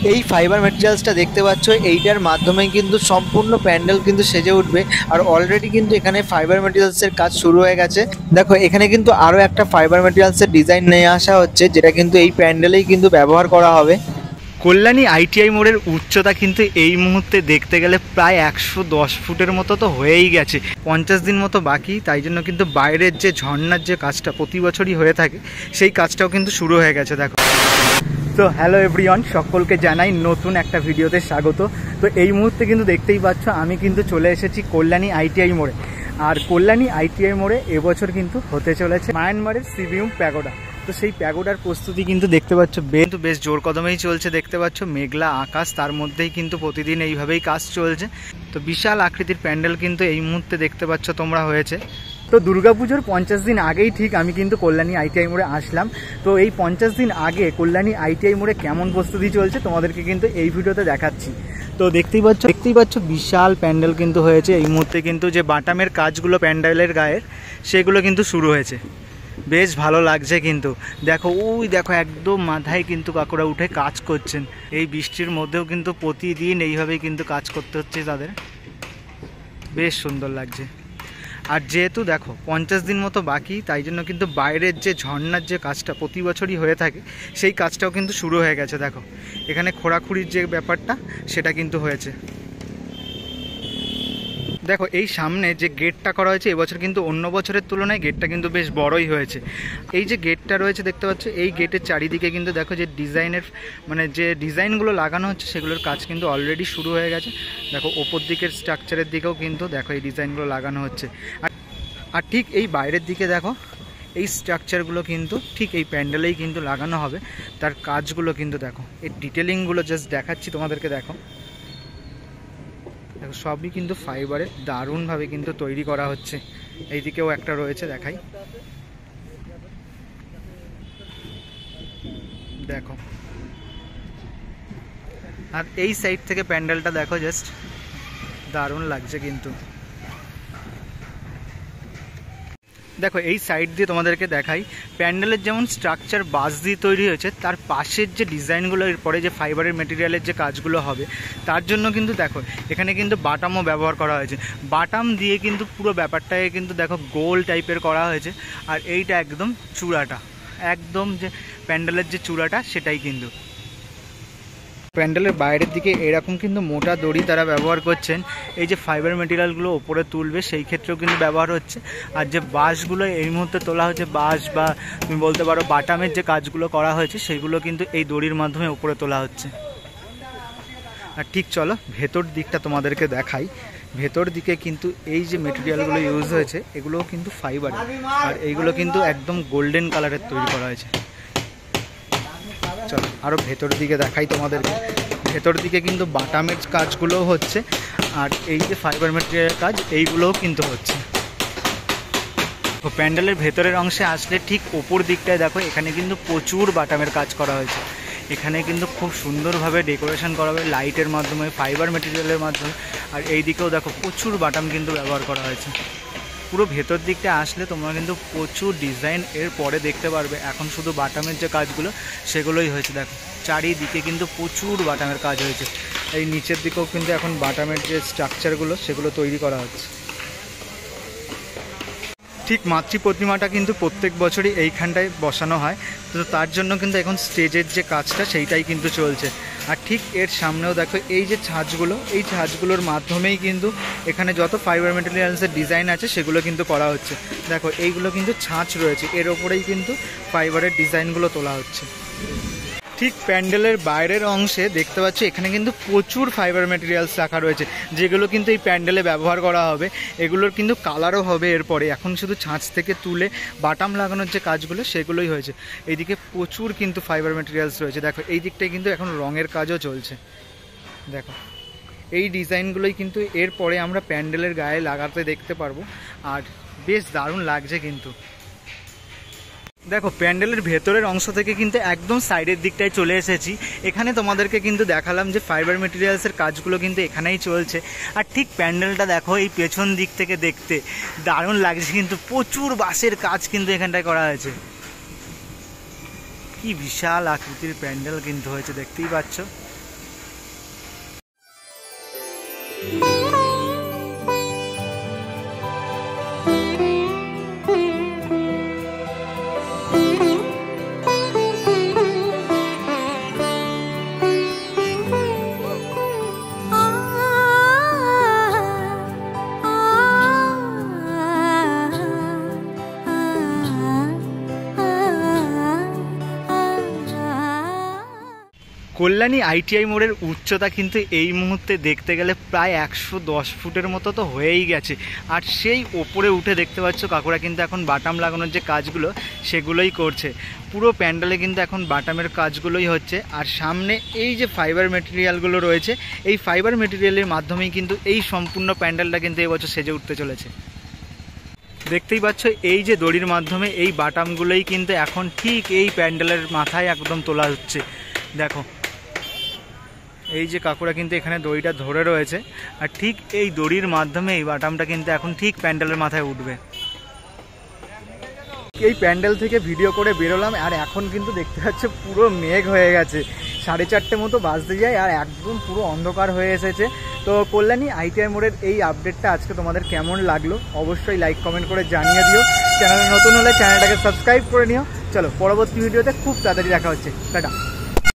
এই ফাইবার ম্যাটেরিয়ালসটা দেখতে পাচ্ছ, এইটার মাধ্যমে কিন্তু সম্পূর্ণ প্যান্ডেল কিন্তু সেজে উঠবে। আর অলরেডি কিন্তু এখানে ফাইবার ম্যাটেরিয়ালসের কাজ শুরু হয়ে গেছে। দেখো এখানে কিন্তু আরও একটা ফাইবার ম্যাটেরিয়ালসের ডিজাইন নিয়ে আসা হচ্ছে, যেটা কিন্তু এই প্যান্ডেলেই কিন্তু ব্যবহার করা হবে। কল্যাণী আইটিআই মোড়ের উচ্চতা কিন্তু এই মুহূর্তে দেখতে গেলে প্রায় 110 ফুটের মতো তো হয়েই গেছে। 50 দিন মতো বাকি, তাই জন্য কিন্তু বাইরের যে ঝর্ণার যে কাজটা প্রতি বছরই হয়ে থাকে, সেই কাজটাও কিন্তু শুরু হয়ে গেছে। দেখো, তো হ্যালো এভরিওয়ান, সকলকে জানাই নতুন একটা ভিডিওতে স্বাগত। তো এই মুহূর্তে কিন্তু দেখতেই পাচ্ছ আমি কিন্তু চলে এসেছি কল্যাণী আইটিআই মোড়ে। আর কল্যাণী আইটিআই মোড়ে এবছর কিন্তু হতে চলেছে মায়ানমারের সিবিউম প্যাগোডা। তো সেই প্যাগোডার প্রস্তুতি কিন্তু দেখতে পাচ্ছ বেশ জোর কদমেই চলছে। দেখতে পাচ্ছ মেঘলা আকাশ, তার মধ্যেই কিন্তু প্রতিদিন এইভাবেই কাজ চলছে। তো বিশাল আকৃতির প্যান্ডেল কিন্তু এই মুহূর্তে দেখতে পাচ্ছ তোমরা হয়েছে। তো দুর্গাপুজোর 50 দিন আগেই ঠিক আমি কিন্তু কল্যাণী আইটিআই মোড়ে আসলাম। তো এই 50 দিন আগে কল্যাণী আইটিআই মোড়ে কেমন প্রস্তুতি চলছে তোমাদেরকে কিন্তু এই ভিডিওতে দেখাচ্ছি। তো দেখতেই পাচ্ছ বিশাল প্যান্ডেল কিন্তু হয়েছে। এই মুহূর্তে কিন্তু যে বাটামের কাজগুলো প্যান্ডেলের গায়ের, সেগুলো কিন্তু শুরু হয়েছে। বেশ ভালো লাগছে কিন্তু। দেখো ওই দেখো একদম মাথায় কিন্তু কাকুরা উঠে কাজ করছেন। এই বৃষ্টির মধ্যেও কিন্তু প্রতিদিন এইভাবেই কিন্তু কাজ করতে হচ্ছে তাদের। বেশ সুন্দর লাগছে। আর যেহেতু দেখো 50 দিন মতো বাকি, তাই জন্য কিন্তু বাইরের যে ঝর্ণার যে কাজটা প্রতি বছরই হয়ে থাকে, সেই কাজটাও কিন্তু শুরু হয়ে গেছে। দেখো এখানে খোঁড়াখুড়ির যে ব্যাপারটা, সেটা কিন্তু হয়েছে। দেখো এই সামনে যে গেটটা করা হয়েছে এবছর কিন্তু অন্য বছরের তুলনায় গেটটা কিন্তু বেশ বড়ই হয়েছে। এই যে গেটটা রয়েছে দেখতে পাচ্ছ, এই গেটের চারিদিকে কিন্তু দেখো যে ডিজাইনের মানে যে ডিজাইনগুলো লাগানো হচ্ছে, সেগুলোর কাজ কিন্তু অলরেডি শুরু হয়ে গেছে। দেখো ওপর দিকের স্ট্রাকচারের দিকেও কিন্তু দেখো এই ডিজাইনগুলো লাগানো হচ্ছে। আর ঠিক এই বাইরের দিকে দেখো এই স্ট্রাকচারগুলো কিন্তু ঠিক এই প্যান্ডেলেই কিন্তু লাগানো হবে। তার কাজগুলো কিন্তু দেখো, এই ডিটেলিংগুলো জাস্ট দেখাচ্ছি তোমাদেরকে। দেখো দেখো সবই কিন্তু ফাইবারের দারুণভাবে কিন্তু তৈরি করা হচ্ছে। এইদিকেও একটা রয়েছে, দেখাই। দেখো, আর এই সাইড থেকে প্যান্ডেলটা দেখো, জাস্ট দারুণ লাগছে কিন্তু। দেখো এই সাইড দিয়ে তোমাদেরকে দেখাই, প্যান্ডেলের যেমন স্ট্রাকচার বাঁশ দিয়ে তৈরি হয়েছে, তার পাশের যে ডিজাইনগুলো এরপরে যে ফাইবারের মেটেরিয়ালের যে কাজগুলো হবে, তার জন্য কিন্তু দেখো এখানে কিন্তু বাটামও ব্যবহার করা হয়েছে। বাটাম দিয়ে কিন্তু পুরো ব্যাপারটাকে কিন্তু দেখো গোল টাইপের করা হয়েছে। আর এইটা একদম চূড়াটা, একদম যে প্যান্ডেলের যে চূড়াটা, সেটাই কিন্তু। প্যান্ডেলের বাইরের দিকে এরকম কিন্তু মোটা দড়ি তারা ব্যবহার করছেন। এই যে ফাইবার মেটেরিয়ালগুলো ওপরে তুলবে, সেই ক্ষেত্রেও কিন্তু ব্যবহার হচ্ছে। আর যে বাঁশগুলো এই মুহূর্তে তোলা হচ্ছে, বাঁশ বা তুমি বলতে পারো বাটামের যে কাজগুলো করা হয়েছে, সেগুলো কিন্তু এই দড়ির মাধ্যমে ওপরে তোলা হচ্ছে। আর ঠিক চলো ভেতর দিকটা তোমাদেরকে দেখাই। ভেতর দিকে কিন্তু এই যে মেটেরিয়ালগুলো ইউজ হয়েছে, এগুলোও কিন্তু ফাইবার। আর এইগুলো কিন্তু একদম গোল্ডেন কালারের তৈরি করা হয়েছে। চলো আরও ভেতর দিকে দেখাই তোমাদেরকে। ভেতর দিকে কিন্তু বাটামের কাজগুলো হচ্ছে, আর এই যে ফাইবার ম্যাটেরিয়ালের কাজ, এইগুলোও কিন্তু হচ্ছে। তো প্যান্ডেলের ভেতরের অংশে আসলে ঠিক ওপর দিকটায় দেখো, এখানে কিন্তু প্রচুর বাটামের কাজ করা হয়েছে। এখানে কিন্তু খুব সুন্দরভাবে ডেকোরেশন করা হবে লাইটের মাধ্যমে, ফাইবার ম্যাটেরিয়ালের মাধ্যমে। আর এই দিকেও দেখো প্রচুর বাটাম কিন্তু ব্যবহার করা হয়েছে। পুরো ভেতর দিকটা আসলে তোমরা কিন্তু প্রচুর ডিজাইন এর পরে দেখতে পারবে। এখন শুধু বাটামের যে কাজগুলো, সেগুলোই হয়েছে। দেখো চারিদিকে কিন্তু প্রচুর বাটামের কাজ হয়েছে। এই নিচের দিকেও কিন্তু এখন বাটামের যে স্ট্রাকচারগুলো, সেগুলো তৈরি করা হচ্ছে। ঠিক মাতৃ প্রতিমাটা কিন্তু প্রত্যেক বছরই এইখানটায় বসানো হয়। তো তার জন্য কিন্তু এখন স্টেজের যে কাজটা, সেইটাই কিন্তু চলছে। আর ঠিক এর সামনেও দেখো এই যে ছাঁচগুলো, এই ছাঁচগুলোর মাধ্যমেই কিন্তু এখানে যত ফাইবার ম্যাটেরিয়ালসের ডিজাইন আছে, সেগুলো কিন্তু করা হচ্ছে। দেখো এইগুলো কিন্তু ছাঁচ রয়েছে, এর ওপরেই কিন্তু ফাইবারের ডিজাইনগুলো তোলা হচ্ছে। ঠিক প্যান্ডেলের বাইরের অংশে দেখতে পাচ্ছি এখানে কিন্তু প্রচুর ফাইবার ম্যাটেরিয়ালস রাখা রয়েছে, যেগুলো কিন্তু এই প্যান্ডেলে ব্যবহার করা হবে। এগুলোর কিন্তু কালারও হবে এরপরে। এখন শুধু ছাঁচ থেকে তুলে বাটাম লাগানোর যে কাজগুলো, সেগুলোই হয়েছে। এইদিকে প্রচুর কিন্তু ফাইবার ম্যাটেরিয়ালস রয়েছে। দেখো এই দিকটায় কিন্তু এখন রঙের কাজও চলছে। দেখো এই ডিজাইনগুলোই কিন্তু এরপরে আমরা প্যান্ডেলের গায়ে লাগাতে দেখতে পারবো। আর বেশ দারুণ লাগছে কিন্তু। দেখো প্যান্ডেলের ভেতরের অংশ থেকে কিন্তু একদম সাইডের দিকটায় চলে এসেছি। এখানে তোমাদেরকে কিন্তু দেখালাম যে ফাইবার মেটেরিয়ালসের কাজগুলো কিন্তু এখানেই চলছে। আর ঠিক প্যান্ডেলটা দেখো এই পেছন দিক থেকে দেখতে দারুণ লাগছে কিন্তু। প্রচুর বাঁশের কাজ কিন্তু এখানটায় করা হয়েছে। কি বিশাল আকৃতির প্যান্ডেল কিন্তু হয়েছে, দেখতেই পাচ্ছ। কল্যাণী আইটিআই মোড়ের উচ্চতা কিন্তু এই মুহূর্তে দেখতে গেলে প্রায় 110 ফুটের মতো তো হয়েই গেছে। আর সেই ওপরে উঠে দেখতে পাচ্ছ কাকুরা কিন্তু এখন বাটাম লাগানোর যে কাজগুলো সেগুলোই করছে। পুরো প্যান্ডেলে কিন্তু এখন বাটামের কাজগুলোই হচ্ছে। আর সামনে এই যে ফাইবার মেটেরিয়ালগুলো রয়েছে, এই ফাইবার মেটেরিয়ালের মাধ্যমেই কিন্তু এই সম্পূর্ণ প্যান্ডেলটা কিন্তু এবছর সেজে উঠতে চলেছে। দেখতেই পাচ্ছ এই যে দড়ির মাধ্যমে এই বাটামগুলোই কিন্তু এখন ঠিক এই প্যান্ডেলের মাথায় একদম তোলা হচ্ছে। দেখো এই যে কাকুরা কিন্তু এখানে দড়িটা ধরে রয়েছে, আর ঠিক এই দড়ির মাধ্যমে এই বাটামটা কিন্তু এখন ঠিক প্যান্ডেলের মাথায় উঠবে। এই প্যান্ডেল থেকে ভিডিও করে বেরোলাম, আর এখন কিন্তু দেখতে পাচ্ছ পুরো মেঘ হয়ে গেছে, 4:30 মতো বাজতে যায় আর একদম পুরো অন্ধকার হয়ে এসেছে। তো কল্যাণী আইটিআই মোড়ের এই আপডেটটা আজকে তোমাদের কেমন লাগলো অবশ্যই লাইক কমেন্ট করে জানিয়ে দিও। চ্যানেলে নতুন হলে চ্যানেলটাকে সাবস্ক্রাইব করে নিও। চলো পরবর্তী ভিডিওতে খুব তাড়াতাড়ি দেখা হচ্ছে, টাটা।